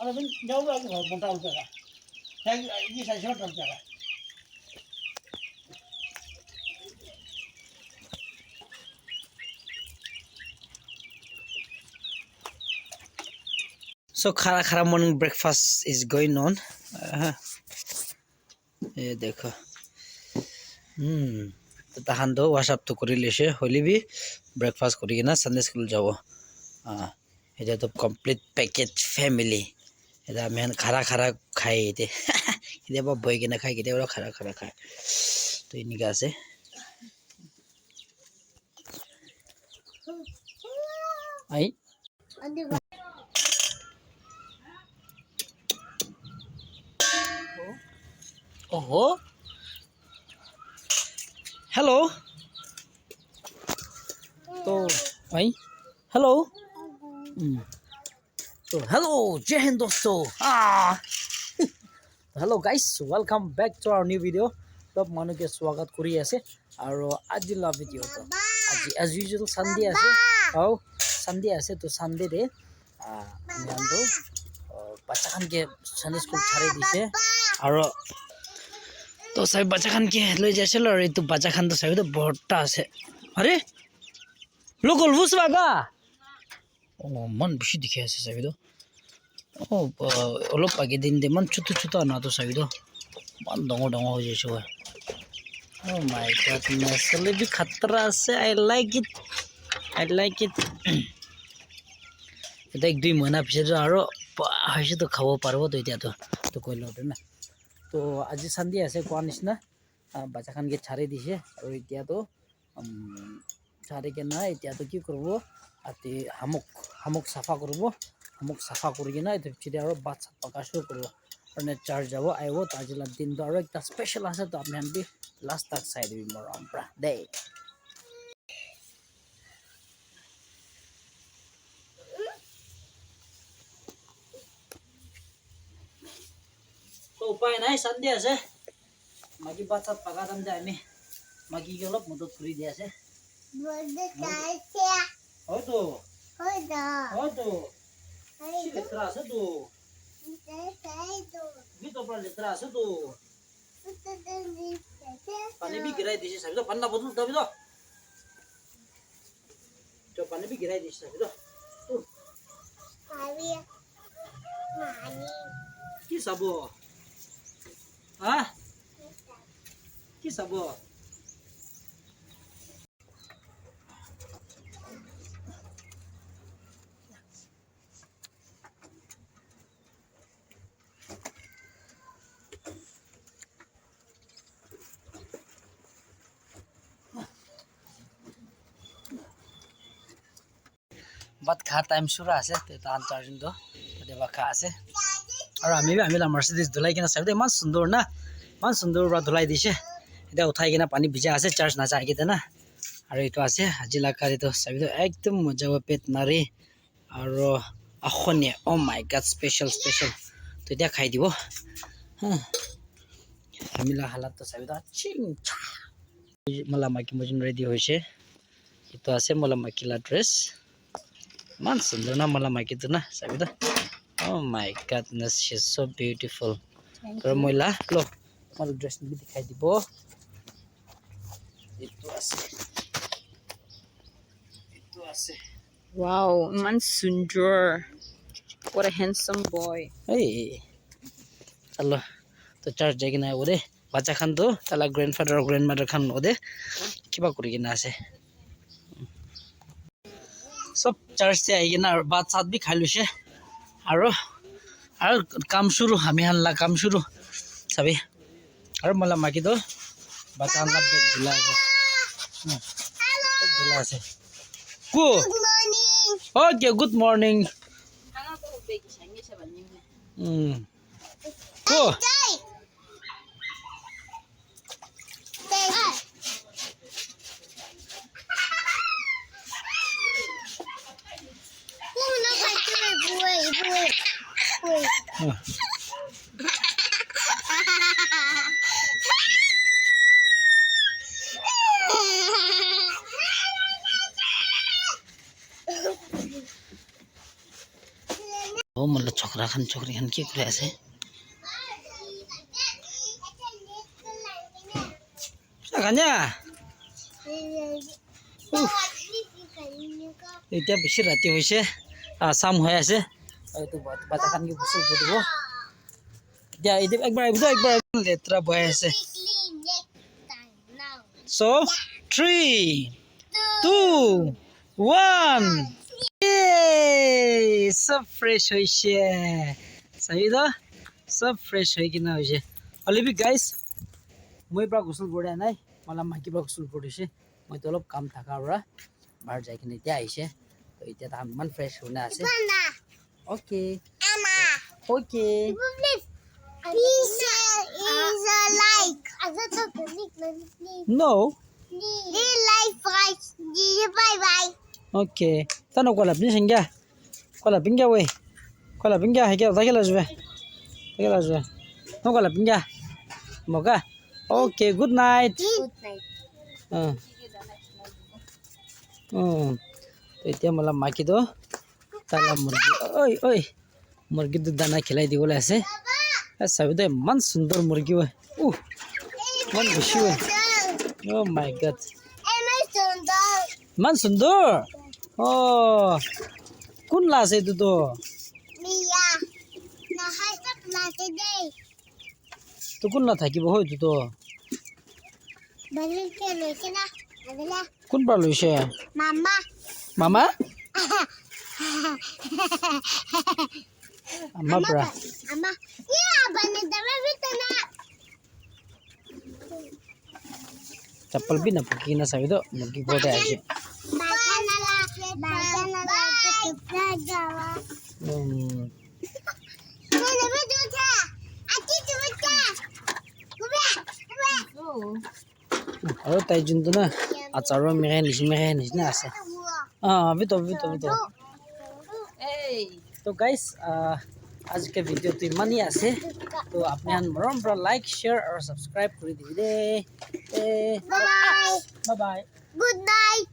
So khara morning breakfast is going on. ये देखो ताहान तो वाशअप तो करी लेसे होली भी ब्रेकफास्ट करी ना संडे स्कूल जाओ ये तो कंप्लीट पैकेज फैमिली ये मैं खरा खाए ये बाप बोई के ना खाए कितने खरा खाए तो इनका से आई ओहो हेलो तो भाई हेलो तो हेलो जय हिंद दोस्तों hello guys welcome back to our new video सब मानु के स्वागत करी आसे और आज ला वीडियो तो आज एज यूजुअल संडे आसे औ संडे आसे तो संडे रे मैं तो बच्चा खान के संडे स्कूल छाड़े दिसे और तो सबै बच्चा खान के লৈ যাইছিল আৰু এই তো बच्चा खान तो सबै तो बड़टा আছে अरे लोकल बुस बागा ओ मन बेसी देखि আছে सबै तो ओ অলপ আগে দিন দে मन छुटु ना तो सबै तो मन डंग हो जाइছো ओ माय गॉडनेस ले भी खतरा আছে आई लाइक इट এটা এক দুই মহিনা পিছত আৰু হৈছে তো খাব পাৰবো তো এতিয়া তো কইলো না तो आज संडे আছে কোৱা নিচিনা বাচ্চা খান কে ছাড়ে দিছে আৰু এতিয়া তো ছাড়ে কে না এতিয়া তো কি কৰব আতি হামুক সাফা কৰব হামুক সাফা কৰি কিনা এটা পিছে আৰু বাচ্চা পাকা শুৰু কৰব আৰু চাৰ্জ যাব আইব তো আজিলা দিন তো আৰু একটা স্পেশাল আছে তো আপনি আনবি লাস্ট তাক চাই দিবি মৰম পৰা দে तो उपाय নাই संडे আছে मागी बाचा पगा दम दे आमी मागी गेलो मदत करी दे আছে हो तो लेत्रा আছে तो भी तो पर लेत्रा আছে तो पानी भी गिराई दिसे सबै तो पन्ना बोतल दबी तो पानी भी गिराई दिसे सबै तो की सबो की सबो बात खा टाइम सुरा আছে তে তান চার্জিং তো দেবা খা আছে আৰু আমি মাৰ্সিডিজ ধুলাই কিনা চাই ইমান সুন্দৰ না ইমান সুন্দৰ পৰা ধুলাই দিছে এটা উঠাই কিনা পানী ভিজা আছে চাৰ্জ না যায় কিতে না আৰু এটো আছে আজিলা কাৰি তো চাই তো একদম মজা হবে পেট মাৰি আৰু আখনে ও মাই গড স্পেশাল তো এটা খাই দিব আমিলা হালাত তো চাই তো চিং মালা মাকি মজিন রেডি হইছে এটো আছে মালা মাকিলা ড্রেস মান সুন্দর না মালা মাকি তো না চাই তো oh my goodness she's so beautiful pero moila lo mal dress ni dikhai dibo itu ase wow man sundar what a handsome boy hey chalo to church jagi na ore bacha khan to tala grandfather or grandmother khan ode kiba kori kina ase सब church से आई ना बात साथ भी खाई लुसे और काम शुरू हमें हल्ला काम शुरू सभी और मला माकी तो बता ना धुला से को ओके गुड मॉर्निंग को chokra khan ki kure ase saganya এটা বেশি রাতি হইছে সাম হয়ে আছে তো বাচ্চা খান কি গোসল করে দিব দিয়া একবার লেত্রা বয়ে আছে so 3 2 1 yay সব ফ্রেশ হইছে সাইদা সব ফ্রেশ হই কিনা হইছে অলিবি গাইস মই প্রা গোসল করে নাই মালা মাকি প্রা গোসল কৰিছে মই তো অলপ কাম থাকাৰা বাহিৰ যাই কিনে এতিয়া আইছে তো এতিয়া তান মান ফ্রেশ হোনা আছে okay okay Please is a like. no Bye bye. okay tano kola bin singa kola binga we kola binga hege dagela jwe no kola binga moga okay good night Good night. তো এতিয়া मला মাকি দো তালা মুরগি ওই মুরগি দুধ দানা খেলাই দিবলে আছে চাবি দে মান সুন্দর মুরগি হয় মান বেশি হয় ও মাই গড মান সুন্দর ও কোন লাছ এইটো তো Mia. Na hasta plate day. তো কোন না থাকিব হয়তো তো Balil ke loise na. Adala. কোন পৰা লৈছে Mama. মামা আম্মা পৰা Ama. Yeah, bani dama bitana. चप्पल भी ना पकी ना साबि दो मुर्गी बहुत है ऐसे Bye. Jawa. Mana betul Ati cuba. और ताई जुन तो ना अचारो मेरे निशना आसे अभी तो Hey. तो गाइस आज के वीडियो तो इमान ही आसे तो आपने हन मरम पर लाइक शेयर और सब्सक्राइब कर दी दे Bye. Bye bye Good night.